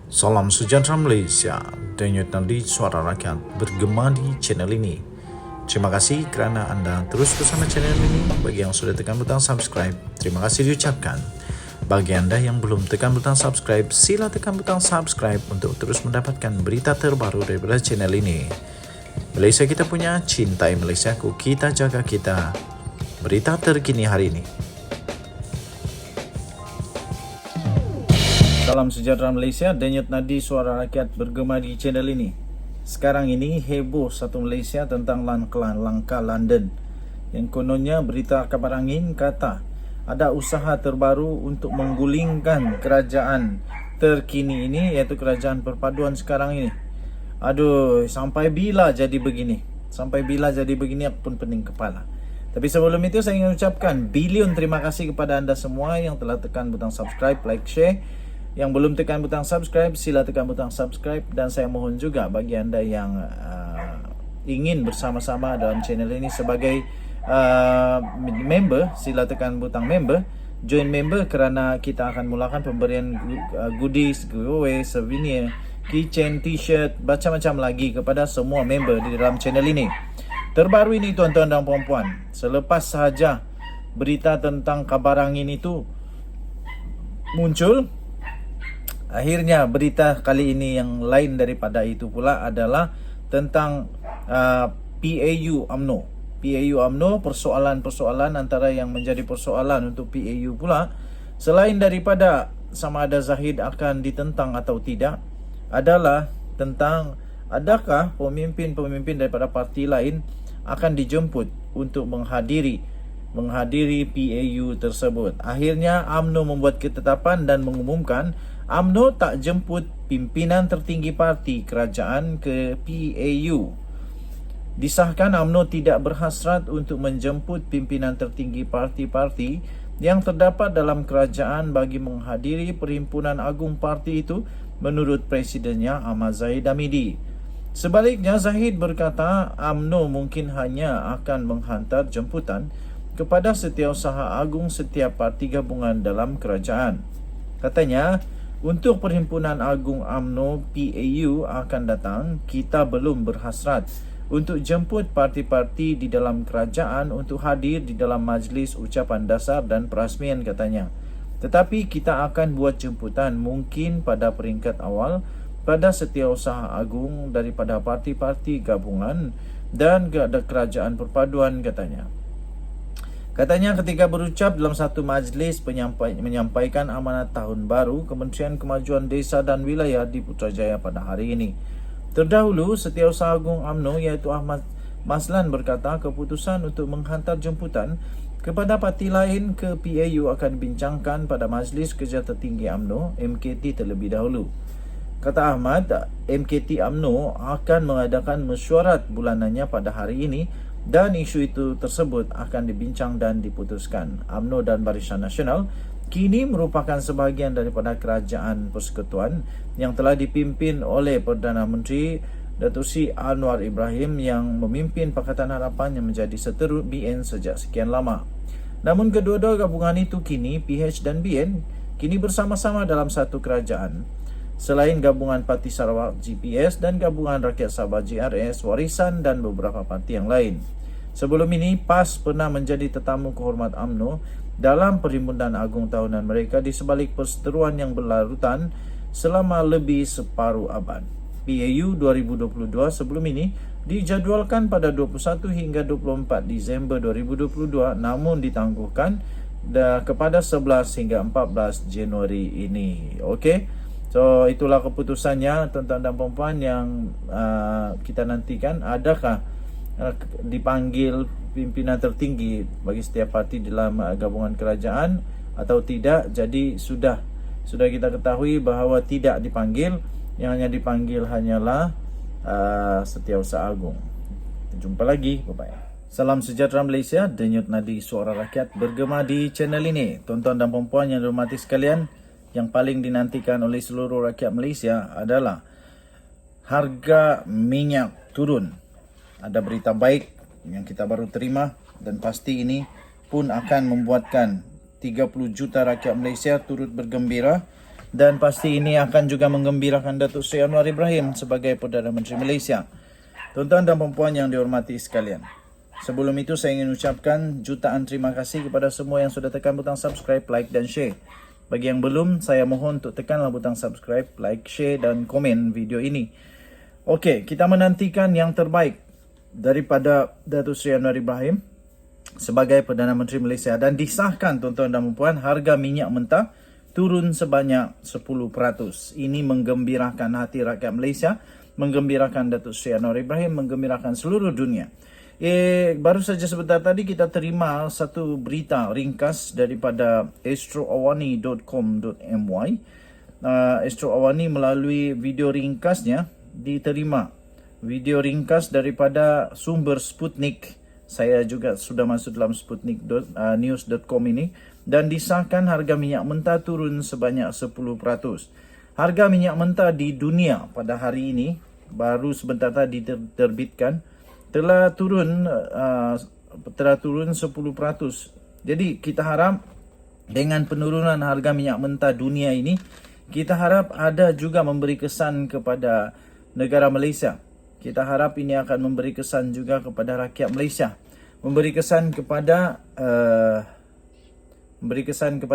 Salam sejahtera Malaysia, denyut nadi suara rakyat bergema di channel ini. Terima kasih kerana anda terus bersama channel ini. Bagi yang sudah tekan butang subscribe, terima kasih diucapkan. Bagi anda yang belum tekan butang subscribe, sila tekan butang subscribe untuk terus mendapatkan berita terbaru daripada channel ini. Malaysia kita punya, cintai Malaysiaku, kita jaga kita. Berita terkini hari ini. Salam sejahtera Malaysia, denyut nadi suara rakyat bergema di channel ini. Sekarang ini heboh satu Malaysia tentang langkah London. Yang kononnya berita kabar angin kata ada usaha terbaru untuk menggulingkan kerajaan terkini ini, iaitu kerajaan perpaduan sekarang ini. Aduh, sampai bila jadi begini? Sampai bila jadi begini, aku pun pening kepala. Tapi sebelum itu saya ingin ucapkan bilion terima kasih kepada anda semua yang telah tekan butang subscribe, like, share. Yang belum tekan butang subscribe, sila tekan butang subscribe. Dan saya mohon juga bagi anda yang ingin bersama-sama dalam channel ini sebagai member, sila tekan butang member, join member, kerana kita akan mulakan pemberian goodies, giveaway, souvenir, keychain, t-shirt, macam-macam lagi kepada semua member di dalam channel ini. Terbaru ini tuan-tuan dan puan-puan, selepas sahaja berita tentang kabar angin itu muncul, akhirnya berita kali ini yang lain daripada itu pula adalah tentang PAU UMNO. PAU UMNO, persoalan-persoalan antara yang menjadi persoalan untuk PAU pula, selain daripada sama ada Zahid akan ditentang atau tidak, adalah tentang adakah pemimpin-pemimpin daripada parti lain akan dijemput untuk menghadiri PAU tersebut. Akhirnya UMNO membuat ketetapan dan mengumumkan UMNO tak jemput pimpinan tertinggi parti kerajaan ke PAU. Disahkan UMNO tidak berhasrat untuk menjemput pimpinan tertinggi parti-parti yang terdapat dalam kerajaan bagi menghadiri Perhimpunan Agung Parti itu, menurut Presidennya Ahmad Zahid Hamidi. Sebaliknya, Zahid berkata UMNO mungkin hanya akan menghantar jemputan kepada Setiausaha Agung setiap parti gabungan dalam kerajaan. Katanya, untuk Perhimpunan Agung UMNO PAU akan datang, kita belum berhasrat untuk jemput parti-parti di dalam kerajaan untuk hadir di dalam majlis ucapan dasar dan perasmian, katanya. Tetapi kita akan buat jemputan mungkin pada peringkat awal pada Setiausaha Agung daripada parti-parti gabungan dan kerajaan perpaduan, katanya. Katanya ketika berucap dalam satu majlis menyampaikan amanat tahun baru Kementerian Kemajuan Desa dan Wilayah di Putrajaya pada hari ini. Terdahulu, Setiausaha Agung UMNO iaitu Ahmad Maslan berkata keputusan untuk menghantar jemputan kepada parti lain ke PAU akan dibincangkan pada Majlis Kerja Tertinggi UMNO MKT terlebih dahulu. Kata Ahmad, MKT UMNO akan mengadakan mesyuarat bulanannya pada hari ini dan isu itu tersebut akan dibincang dan diputuskan. UMNO dan Barisan Nasional kini merupakan sebahagian daripada Kerajaan Persekutuan yang telah dipimpin oleh Perdana Menteri Datuk Seri Anwar Ibrahim yang memimpin Pakatan Harapan yang menjadi seterus BN sejak sekian lama. Namun kedua-dua gabungan itu kini, PH dan BN, kini bersama-sama dalam satu kerajaan. Selain gabungan Parti Sarawak GPS dan gabungan Rakyat Sabah GRS, Warisan dan beberapa parti yang lain. Sebelum ini, PAS pernah menjadi tetamu kehormat UMNO dalam Perhimpunan Agung tahunan mereka di sebalik perseteruan yang berlarutan selama lebih separuh abad. PAU 2022 sebelum ini dijadualkan pada 21 hingga 24 Disember 2022 namun ditangguhkan kepada 11 hingga 14 Januari ini. Okey. So itulah keputusannya tuan-tuan dan puan-puan yang kita nantikan. Adakah dipanggil pimpinan tertinggi bagi setiap parti dalam gabungan kerajaan atau tidak? Jadi sudah kita ketahui bahawa tidak dipanggil. Yang hanya dipanggil hanyalah Setiausaha Agung. Jumpa lagi, bye-bye. Salam sejahtera Malaysia, denyut nadi suara rakyat bergema di channel ini. Tuan-tuan dan puan-puan yang dihormati sekalian, yang paling dinantikan oleh seluruh rakyat Malaysia adalah harga minyak turun. Ada berita baik yang kita baru terima dan pasti ini pun akan membuatkan 30 juta rakyat Malaysia turut bergembira Dan pasti ini akan juga menggembirakan Datuk Seri Anwar Ibrahim sebagai Perdana Menteri Malaysia. Tuan-tuan dan puan-puan yang dihormati sekalian, sebelum itu saya ingin ucapkan jutaan terima kasih kepada semua yang sudah tekan butang subscribe, like dan share. Bagi yang belum, saya mohon untuk tekanlah butang subscribe, like, share dan komen video ini. Okey, kita menantikan yang terbaik daripada Datuk Seri Anwar Ibrahim sebagai Perdana Menteri Malaysia, dan disahkan tuan-tuan dan puan, harga minyak mentah turun sebanyak 10%. Ini menggembirakan hati rakyat Malaysia, menggembirakan Datuk Seri Anwar Ibrahim, menggembirakan seluruh dunia. Baru saja sebentar tadi kita terima satu berita ringkas daripada astroawani.com.my. Astro Awani melalui video ringkasnya diterima video ringkas daripada sumber Sputnik. Saya juga sudah masuk dalam sputniknews.com ini, dan disahkan harga minyak mentah turun sebanyak 10%. Harga minyak mentah di dunia pada hari ini baru sebentar tadi diterbitkan telah turun 10%. Jadi kita harap dengan penurunan harga minyak mentah dunia ini, kita harap ada juga memberi kesan kepada negara Malaysia. Kita harap ini akan memberi kesan juga kepada rakyat Malaysia, memberi kesan kepada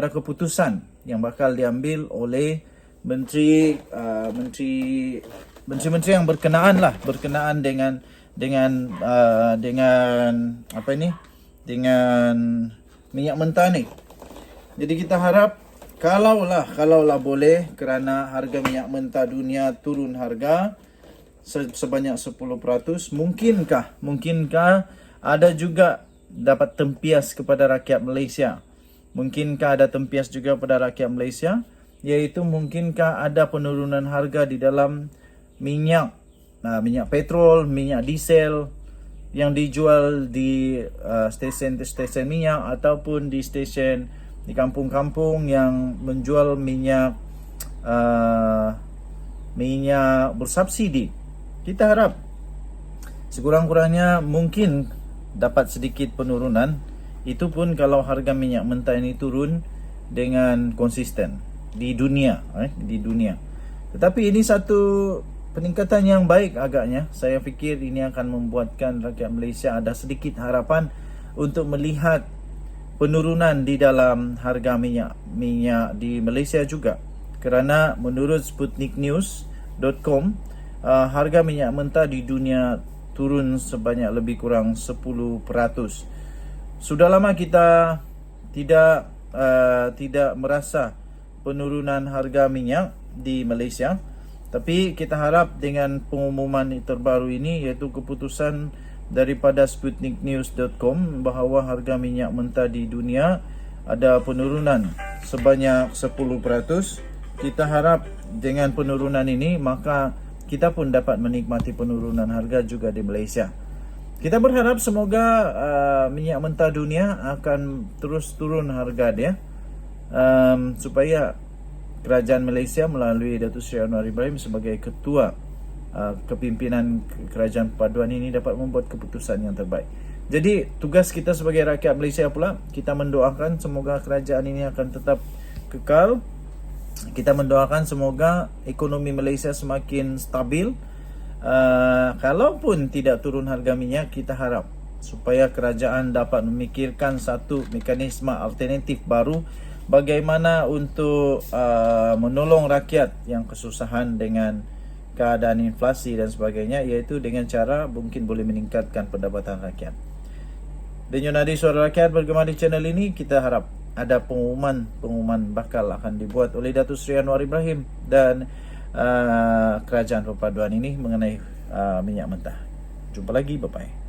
keputusan yang bakal diambil oleh menteri-menteri yang berkenaan dengan minyak mentah ni. Jadi kita harap kalaulah boleh, kerana harga minyak mentah dunia turun harga sebanyak 10%, mungkinkah ada juga dapat tempias kepada rakyat Malaysia? Mungkinkah ada tempias juga pada rakyat Malaysia, iaitu mungkinkah ada penurunan harga di dalam minyak petrol, minyak diesel yang dijual di stesen minyak ataupun di stesen di kampung-kampung yang menjual minyak bersubsidi. Kita harap sekurang-kurangnya mungkin dapat sedikit penurunan. Itu pun kalau harga minyak mentah ini turun dengan konsisten di dunia. Tetapi ini satu peningkatan yang baik agaknya. Saya fikir ini akan membuatkan rakyat Malaysia ada sedikit harapan untuk melihat penurunan di dalam harga minyak di Malaysia juga. Kerana menurut sputniknews.com, harga minyak mentah di dunia turun sebanyak lebih kurang 10%. Sudah lama kita tidak merasa penurunan harga minyak di Malaysia. Tapi kita harap dengan pengumuman terbaru ini, iaitu keputusan daripada sputniknews.com bahawa harga minyak mentah di dunia ada penurunan sebanyak 10%. Kita harap dengan penurunan ini, maka kita pun dapat menikmati penurunan harga juga di Malaysia. Kita berharap semoga minyak mentah dunia akan terus turun harga dia, supaya Kerajaan Malaysia melalui Datuk Seri Anwar Ibrahim sebagai ketua kepimpinan Kerajaan Perpaduan ini dapat membuat keputusan yang terbaik. Jadi tugas kita sebagai rakyat Malaysia pula, kita mendoakan semoga kerajaan ini akan tetap kekal. Kita mendoakan semoga ekonomi Malaysia semakin stabil. Kalaupun tidak turun harga minyak, kita harap supaya kerajaan dapat memikirkan satu mekanisme alternatif baru bagaimana untuk menolong rakyat yang kesusahan dengan keadaan inflasi dan sebagainya, iaitu dengan cara mungkin boleh meningkatkan pendapatan rakyat. Denyut nadi suara rakyat bergema di channel ini, kita harap ada pengumuman bakal akan dibuat oleh Datuk Seri Anwar Ibrahim dan Kerajaan Perpaduan ini mengenai minyak mentah. Jumpa lagi, bye-bye.